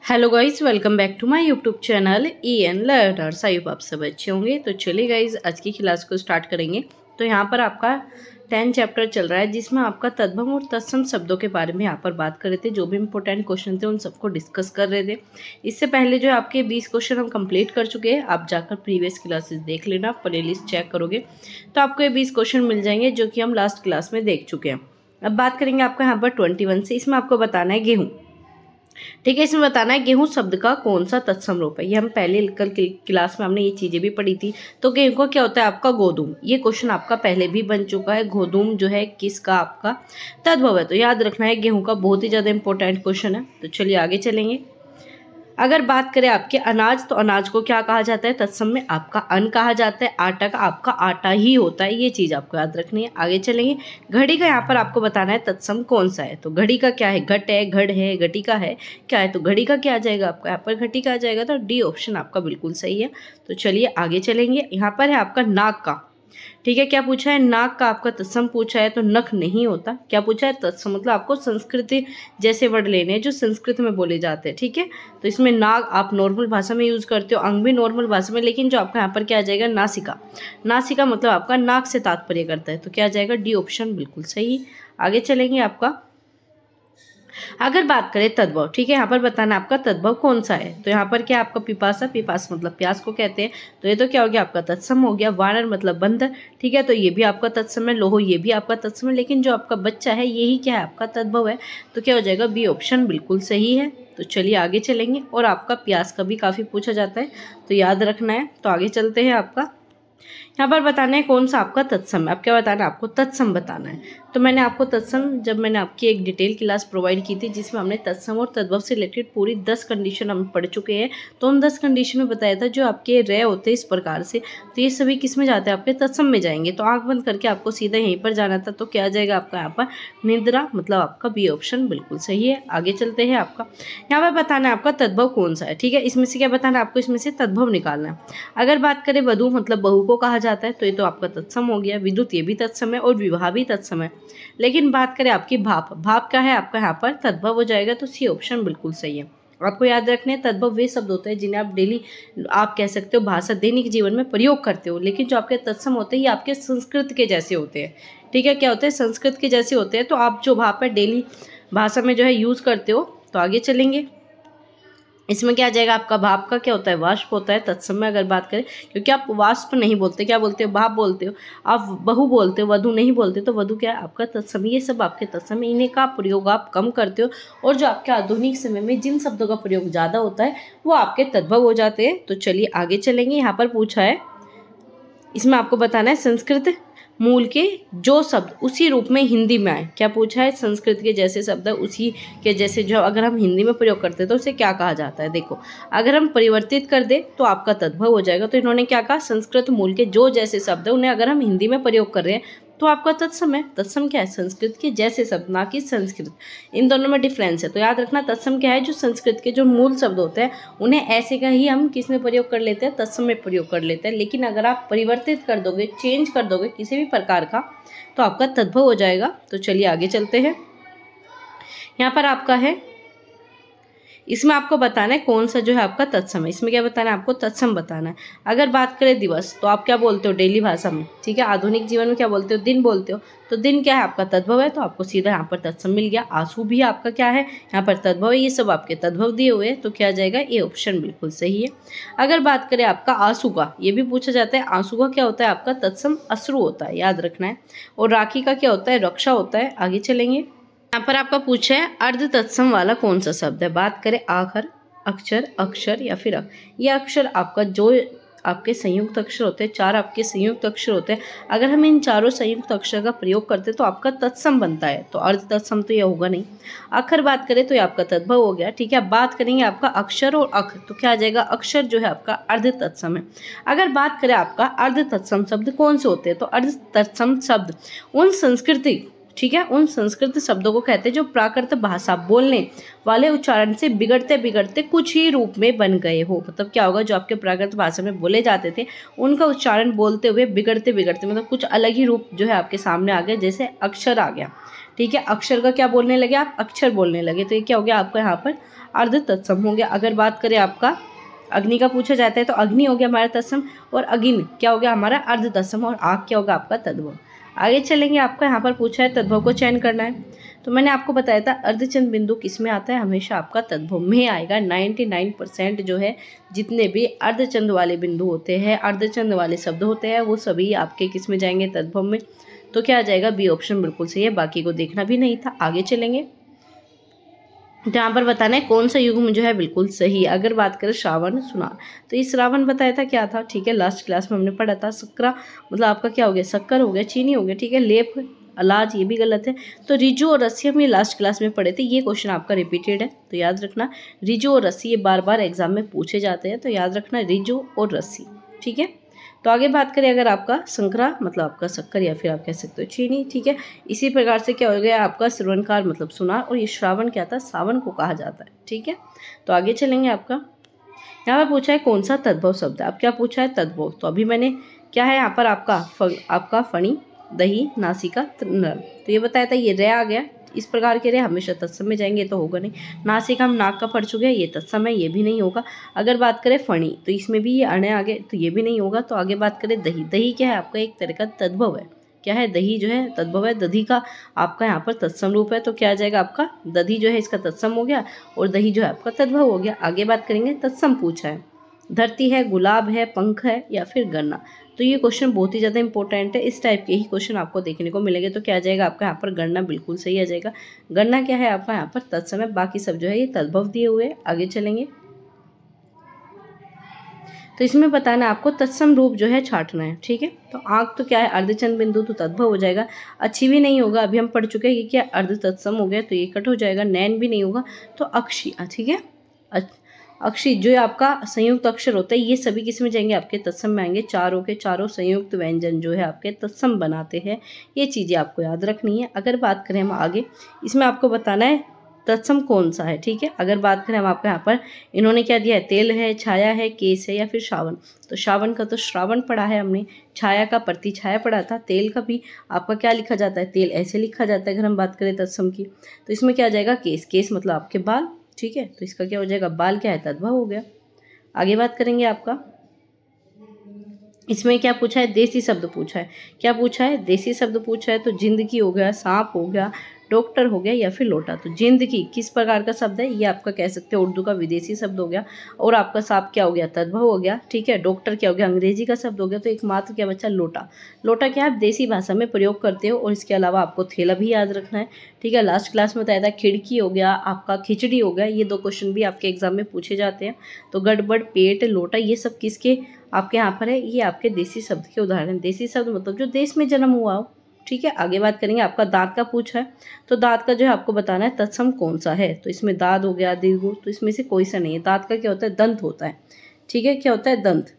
Hello guys, welcome back to my YouTube channel EN learners. I hope आप सब अच्छे होंगे। तो चलिए गाइस, आज की क्लास को स्टार्ट करेंगे। तो यहाँ पर आपका 10 चैप्टर चल रहा है, जिसमें आपका तद्भव और तत्सम शब्दों के बारे में यहाँ पर बात कर रहे थे। जो भी इंपॉर्टेंट क्वेश्चन थे उन सबको डिस्कस कर रहे थे। इससे पहले जो आपके 20 क्वेश्चन हम कंप्लीट कर चुके हैं। आप जाकर प्रीवियस क्लासेस देख लेना, प्ले लिस्ट चेक करोगे तो आपको ये 20 क्वेश्चन मिल जाएंगे, जो कि हम लास्ट क्लास में देख चुके हैं। अब बात करेंगे आपका यहाँ पर 21 से। इसमें आपको बताना है गेहूँ। ठीक है, इसमें बताना है गेहूं शब्द का कौन सा तत्सम रूप है। ये हम पहले कल क्लास में हमने ये चीजें भी पढ़ी थी। तो गेहूं का क्या होता है आपका गोधूम। ये क्वेश्चन आपका पहले भी बन चुका है। गोधूम जो है किसका आपका तद्भव है। तो याद रखना है, गेहूं का बहुत ही ज्यादा इंपॉर्टेंट क्वेश्चन है। तो चलिए आगे चलेंगे। अगर बात करें आपके अनाज, तो अनाज को क्या कहा जाता है तत्सम में, आपका अन्न कहा जाता है। आटा का आपका आटा ही होता है। ये चीज आपको याद रखनी है। आगे चलेंगे। घड़ी का यहाँ पर आपको बताना है तत्सम कौन सा है। तो घड़ी का क्या है, घट है, घड़ है, घटी का है, क्या है। तो घड़ी का क्या आ जाएगा आपका, यहाँ पर घटी का आ जाएगा। तो डी ऑप्शन आपका बिल्कुल सही है। तो चलिए आगे चलेंगे। यहाँ पर है आपका नाक का। ठीक है, क्या पूछा है, नाक का आपका तत्सम पूछा है। तो नख नहीं होता। क्या पूछा है, तत्सम। मतलब आपको संस्कृति जैसे वर्ड लेने हैं जो संस्कृत में बोले जाते हैं। ठीक है, तो इसमें नाक आप नॉर्मल भाषा में यूज करते हो, अंग भी नॉर्मल भाषा में, लेकिन जो आपका यहाँ पर क्या आ जाएगा, नासिका। नासिका मतलब आपका नाक से तात्पर्य करता है। तो क्या आ जाएगा, डी ऑप्शन बिल्कुल सही। आगे चलेंगे। आपका अगर बात करें तद्भव, ठीक है, यहाँ पर बताना आपका तद्भव कौन सा है। तो यहाँ पर क्या आपका पिपासा, पिपास मतलब प्यास को कहते हैं। तो ये तो क्या हो गया आपका तत्सम हो गया। वानर मतलब बंदर। ठीक है, तो ये भी आपका तत्सम है। लोहो ये भी आपका तत्सम है, लेकिन जो आपका बच्चा है यही क्या है आपका तद्भव है। तो क्या हो जाएगा, बी ऑप्शन बिल्कुल सही है। तो चलिए आगे चलेंगे। और आपका प्यास का भी काफी पूछा जाता है, तो याद रखना है। तो आगे चलते हैं। आपका यहाँ पर बताना है कौन सा आपका तत्सम है। अब क्या बताना है आपको, तत्सम बताना है। तो मैंने आपको तत्सम, जब मैंने आपकी एक डिटेल क्लास प्रोवाइड की थी, जिसमें हमने तत्सम और तद्भव से रिलेटेड पूरी 10 कंडीशन हम पढ़ चुके हैं। तो उन 10 कंडीशन में बताया था जो आपके रे होते हैं इस प्रकार से, तो ये सभी किस में जाते हैं, आपके तत्सम में जाएंगे। तो आंख बंद करके आपको सीधा यहीं पर जाना था। तो क्या आ जाएगा आपका यहाँ पर, निद्रा। मतलब आपका बी ऑप्शन बिल्कुल सही है। आगे चलते हैं। आपका यहाँ पर बताना है आपका तद्भव कौन सा है। ठीक है, इसमें से क्या बताना है आपको, इसमें से तद्भव निकालना है। अगर बात करें वधू मतलब बहू को कहा जाता है, तो ये तो आपका तत्सम हो गया। विद्युत ये भी तत्सम है, और विवाह भी तत्सम है। लेकिन बात करें आपकी भाप, भाप क्या है आपका यहाँ पर तद्भव हो जाएगा। तो सी ऑप्शन बिल्कुल सही है। आपको याद रखने, तद्भव वे शब्द होते हैं जिन्हें आप डेली, आप कह सकते हो भाषा दैनिक जीवन में प्रयोग करते हो। लेकिन जो आपके तत्सम होते हैं ये आपके संस्कृत के जैसे होते हैं। ठीक है, क्या होते हैं, संस्कृत के जैसे होते हैं। तो आप जो भाप है डेली भाषा में जो है यूज करते हो। तो आगे चलेंगे। इसमें क्या आ जाएगा आपका, भाप का क्या होता है, वाष्प होता है तत्सम में। अगर बात करें, क्योंकि आप वाष्प नहीं बोलते, क्या बोलते हो, भाप बोलते हो। आप बहु बोलते हो, वधु नहीं बोलते। तो वधु क्या है आपका तत्सम। ये सब आपके तत्सम है। इन्हें का प्रयोग आप कम करते हो, और जो आपके आधुनिक समय में जिन शब्दों का प्रयोग ज़्यादा होता है वो आपके तद्भव हो जाते हैं। तो चलिए आगे चलेंगे। यहाँ पर पूछा है, इसमें आपको बताना है संस्कृत मूल के जो शब्द उसी रूप में हिंदी में आए। क्या पूछा है, संस्कृत के जैसे शब्द उसी के जैसे जो अगर हम हिंदी में प्रयोग करते हैं तो उसे क्या कहा जाता है। देखो, अगर हम परिवर्तित कर दे तो आपका तद्भव हो जाएगा। तो इन्होंने क्या कहा, संस्कृत मूल के जो जैसे शब्द है उन्हें अगर हम हिंदी में प्रयोग कर रहे हैं तो आपका तत्सम है। तत्सम क्या है, संस्कृत के जैसे शब्द, ना कि संस्कृत। इन दोनों में डिफरेंस है। तो याद रखना, तत्सम क्या है, जो संस्कृत के जो मूल शब्द होते हैं उन्हें ऐसे का ही हम किस में प्रयोग कर लेते हैं, तत्सम में प्रयोग कर लेते हैं। लेकिन अगर आप परिवर्तित कर दोगे, चेंज कर दोगे किसी भी प्रकार का, तो आपका तद्भव हो जाएगा। तो चलिए आगे चलते हैं। यहाँ पर आपका है, इसमें आपको बताना है कौन सा जो है आपका तत्सम है। इसमें क्या बताना है आपको, तत्सम बताना है। अगर बात करें दिवस, तो आप क्या बोलते हो डेली भाषा में। ठीक है, आधुनिक जीवन में क्या बोलते हो, दिन बोलते हो। तो दिन क्या है आपका तद्भव है। तो आपको सीधा यहाँ पर तत्सम मिल गया। आंसू भी आपका क्या है, यहाँ पर तद्भव है। ये सब आपके तद्भव दिए हुए हैं। तो क्या आ जाएगा, ये ऑप्शन बिल्कुल सही है। अगर बात करें आपका आंसू का, ये भी पूछा जाता है। आंसू का क्या होता है आपका तत्सम अश्रु होता है, याद रखना है। और राखी का क्या होता है, रक्षा होता है। आगे चलेंगे। यहाँ पर आपका पूछा है अर्ध तत्सम वाला कौन सा शब्द है। बात करें आखर, अक्षर, अक्षर या फिर ये अक्षर आपका जो आपके संयुक्त अक्षर होते हैं, 4 आपके संयुक्त अक्षर होते हैं। अगर हम इन चारों संयुक्त अक्षर का प्रयोग करते हैं तो आपका तत्सम बनता है। तो अर्ध तत्सम तो ये होगा नहीं। अखर बात करें तो ये आपका तद्भव हो गया। ठीक है, अब बात करेंगे आपका अक्षर और अख, तो क्या आ जाएगा, अक्षर जो है आपका अर्ध तत्सम है। अगर बात करें आपका अर्ध तत्सम शब्द कौन से होते हैं, तो अर्ध तत्सम शब्द उन संस्कृति, ठीक है, उन संस्कृत शब्दों को कहते हैं जो प्राकृत भाषा बोलने वाले उच्चारण से बिगड़ते बिगड़ते कुछ ही रूप में बन गए हो। मतलब क्या होगा, जो आपके प्राकृत भाषा में बोले जाते थे उनका उच्चारण बोलते हुए बिगड़ते बिगड़ते मतलब कुछ अलग ही रूप जो है आपके सामने आ गया, जैसे अक्षर आ गया। ठीक है। अक्षर का क्या बोलने लगे आप, अक्षर बोलने लगे, तो ये क्या हो गया आपका यहाँ पर अर्ध तत्सम हो गया। अगर बात करें आपका अग्नि का पूछा जाता है तो अग्नि हो गया हमारा तत्सम, और अगिन क्या हो गया हमारा अर्ध तत्सम, और आग क्या होगा आपका तद्भव। आगे चलेंगे, आपका यहाँ पर पूछा है तद्भव को चयन करना है, तो मैंने आपको बताया था अर्धचंद बिंदु किस में आता है, हमेशा आपका तद्भव में आएगा। 99% जो है जितने भी अर्धचंद वाले बिंदु होते हैं, अर्धचंद वाले शब्द होते हैं, वो सभी आपके किस में जाएंगे, तद्भव में। तो क्या आ जाएगा, बी ऑप्शन बिल्कुल सही है, बाकी को देखना भी नहीं था। आगे चलेंगे, तो यहाँ पर बताना है कौन सा युग्म जो है बिल्कुल सही। अगर बात करें श्रावण सुनार, तो ये श्रावण बताया था क्या था, ठीक है, लास्ट क्लास में हमने पढ़ा था। सक्रा मतलब आपका क्या हो गया, शक्कर हो गया, चीनी हो गया, ठीक है। लेप अलाज ये भी गलत है। तो रिजु और रस्सी हम ये लास्ट क्लास में पढ़े थे, ये क्वेश्चन आपका रिपीटेड है, तो याद रखना। रिजु और रस्सी ये बार बार एग्जाम में पूछे जाते हैं, तो याद रखना रिजु और रस्सी, ठीक है। तो आगे बात करें अगर आपका संकरा मतलब आपका शक्कर या फिर आप कह सकते हो चीनी, ठीक है। इसी प्रकार से क्या हो गया आपका श्रवणकार मतलब सुनार, और ये श्रावण क्या था, सावन को कहा जाता है, ठीक है। तो आगे चलेंगे, आपका यहाँ पर पूछा है कौन सा तद्भव शब्द है। अब क्या पूछा है, तद्भव, तो अभी मैंने क्या है यहाँ पर आपका फणी, दही, नासिका, नल, तो ये बताया था, ये रे आ गया। इस प्रकार के रे हमेशा तत्सम में जाएंगे, तो होगा नहीं। नासिका हम नाक का पढ़ चुके हैं, ये तत्सम है, ये भी नहीं होगा। अगर बात करें फणी, तो इसमें भी ये अणे आ गए, तो ये भी नहीं होगा। तो आगे बात करें दही, दही क्या है आपका एक तरह का तद्भव है, क्या है, दही जो है तद्भव है। दधी का आपका यहाँ पर तत्सम रूप है, तो क्या आ जाएगा आपका, दधी जो है इसका तत्सम हो गया, और दही जो है आपका तद्भव हो गया। आगे बात करेंगे, तत्सम पूछा है, धरती है, गुलाब है, पंख है, या फिर गन्ना। तो ये क्वेश्चन बहुत ही ज़्यादा इंपॉर्टेंट है, इस टाइप के ही क्वेश्चन आपको देखने को मिलेंगे। तो क्या आ जाएगा आपका यहाँ पर गन्ना बिल्कुल सही आ जाएगा। गन्ना क्या है आपका यहाँ पर तत्सम है, बाकी सब जो है ये तद्भव दिए हुए हैं। आगे चलेंगे, तो इसमें बताना आपको तत्सम रूप जो है छाटना है, ठीक है। तो आँख तो क्या है अर्धचंद बिंदु, तो तद्भव हो जाएगा। अच्छी भी नहीं होगा, अभी हम पढ़ चुके हैं कि क्या अर्ध तत्सम हो गया, तो ये कट हो जाएगा। नैन भी नहीं होगा, तो अक्षी, ठीक है। अक्षी जो आपका संयुक्त अक्षर होता है, ये सभी किस में जाएंगे, आपके तत्सम में आएंगे। चारों के चारों संयुक्त व्यंजन जो है आपके तत्सम बनाते हैं, ये चीज़ें आपको याद रखनी है। अगर बात करें हम आगे, इसमें आपको बताना है तत्सम कौन सा है, ठीक है। अगर बात करें हम आपको यहाँ पर, इन्होंने क्या दिया है, तेल है, छाया है, केस है, या फिर श्रावण। तो श्रावण का तो श्रावण पढ़ा है हमने, छाया का प्रति छाया पढ़ा था, तेल का भी आपका क्या लिखा जाता है, तेल ऐसे लिखा जाता है। अगर हम बात करें तत्सम की, तो इसमें क्या आ जाएगा, केस, केस मतलब आपके बाल, ठीक है। तो इसका क्या हो जाएगा, बाल क्या है, तद्भव हो गया। आगे बात करेंगे, आपका इसमें क्या पूछा है, देसी शब्द पूछा है। क्या पूछा है, देसी शब्द पूछा है। तो जिंदगी हो गया, सांप हो गया, डॉक्टर हो गया, या फिर लोटा। तो जिंदगी किस प्रकार का शब्द है, ये आपका कह सकते हो उर्दू का विदेशी शब्द हो गया, और आपका सांप क्या हो गया, तद्भव हो गया, ठीक है। डॉक्टर क्या हो गया, अंग्रेजी का शब्द हो गया। तो एकमात्र क्या बचा, लोटा। लोटा क्या आप देसी भाषा में प्रयोग करते हो, और इसके अलावा आपको थैला भी याद रखना है, ठीक है। लास्ट क्लास में बताया था, खिड़की हो गया, आपका खिचड़ी हो गया, ये 2 क्वेश्चन भी आपके एग्जाम में पूछे जाते हैं। तो गड़बड़, पेट, लोटा, ये सब किसके आपके यहाँ पर है, ये आपके देसी शब्द के उदाहरण। देसी शब्द मतलब जो देश में जन्म हुआ हो, ठीक है। आगे बात करेंगे, आपका दांत का पूछा है। तो दांत का जो है आपको बताना है तत्सम कौन सा है। तो इसमें दाद हो गया, दीर्घ, तो इसमें से कोई सा नहीं है। दांत का क्या होता है, दंत होता है, ठीक है। क्या होता है, दंत।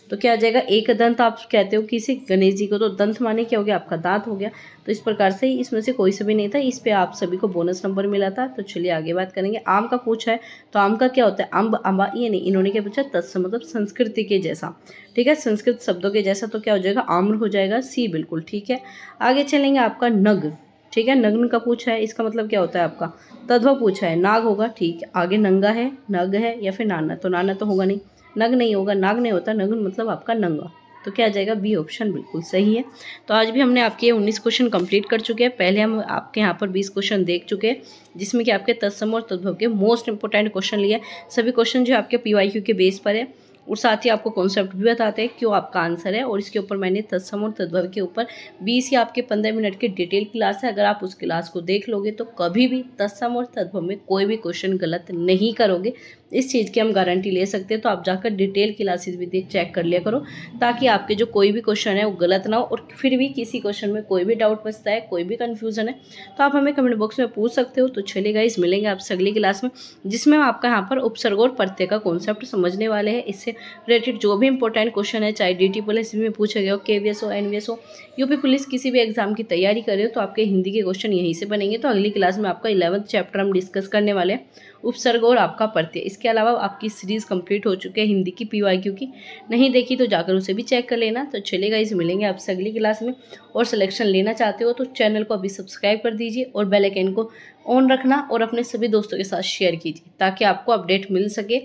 तो क्या आ जाएगा, एक दंत आप कहते हो किसी गणेश जी को, तो दंत माने क्या हो गया, आपका दांत हो गया। तो इस प्रकार से इसमें से कोई सा भी नहीं था, इस पे आप सभी को बोनस नंबर मिला था। तो चलिए आगे बात करेंगे, आम का पूछा है। तो आम का क्या होता है, अम्ब, अम्बा, ये नहीं, इन्होंने क्या पूछा, तत्सम मतलब संस्कृति के जैसा, ठीक है, संस्कृत शब्दों के जैसा। तो क्या हो जाएगा, आम्र हो जाएगा, सी बिल्कुल ठीक है। आगे चलेंगे, आपका नग, ठीक है। नग्न का पूछा है, इसका मतलब क्या होता है, आपका तद्भव पूछा है, नाग होगा, ठीक है। आगे नंगा है, नग है, या फिर नाना। तो नाना तो होगा नहीं, नग नहीं होगा, नाग नहीं होता, नग्न मतलब आपका नंगा। तो क्या आ जाएगा, बी ऑप्शन बिल्कुल सही है। तो आज भी हमने आपके 19 क्वेश्चन कंप्लीट कर चुके हैं। पहले हम आपके यहाँ पर 20 क्वेश्चन देख चुके हैं, जिसमें कि आपके तत्सम और तद्भव के मोस्ट इंपोर्टेंट क्वेश्चन लिए। सभी क्वेश्चन जो आपके PYQ के बेस पर है, और साथ ही आपको कॉन्सेप्ट भी बताते हैं क्यों आपका आंसर है। और इसके ऊपर मैंने तत्सम और तद्भव के ऊपर 20 या आपके 15 मिनट की डिटेल क्लास है। अगर आप उस क्लास को देख लोगे तो कभी भी तत्सम और तद्भव में कोई भी क्वेश्चन गलत नहीं करोगे, इस चीज़ की हम गारंटी ले सकते हैं। तो आप जाकर डिटेल क्लासेस भी चेक कर लिया करो, ताकि आपके जो कोई भी क्वेश्चन है वो गलत ना हो। और फिर भी किसी क्वेश्चन में कोई भी डाउट बचता है, कोई भी कन्फ्यूजन है, तो आप हमें कमेंट बॉक्स में पूछ सकते हो। तो चलिए गाइस, मिलेंगे आपसे अगली क्लास में, जिसमें हम आपका यहाँ पर उपसर्ग और प्रत्यय का कॉन्सेप्ट समझने वाले हैं। इससे रिलेटेड जो भी इंपॉर्टेंट क्वेश्चन है, चाहे DT पुलिस में पूछा गया हो, KVS हो, NVS हो, UP पुलिस, किसी भी एग्जाम की तैयारी कर रहे हो, तो आपके हिंदी के क्वेश्चन यहीं से बनेंगे। तो अगली क्लास में आपका 11th चैप्टर हम डिस्कस करने वाले हैं, उपसर्ग और आपका प्रत्यय। इसके अलावा आपकी सीरीज़ कंप्लीट हो चुकी है हिंदी की PYQ की, नहीं देखी तो जाकर उसे भी चेक कर लेना। तो चलिए गाइस, मिलेंगे आपसे अगली क्लास में। और सिलेक्शन लेना चाहते हो तो चैनल को अभी सब्सक्राइब कर दीजिए और बेल आइकन को ऑन रखना और अपने सभी दोस्तों के साथ शेयर कीजिए ताकि आपको अपडेट मिल सके।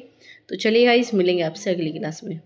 तो चलिए गाइस, मिलेंगे आपसे अगली क्लास में।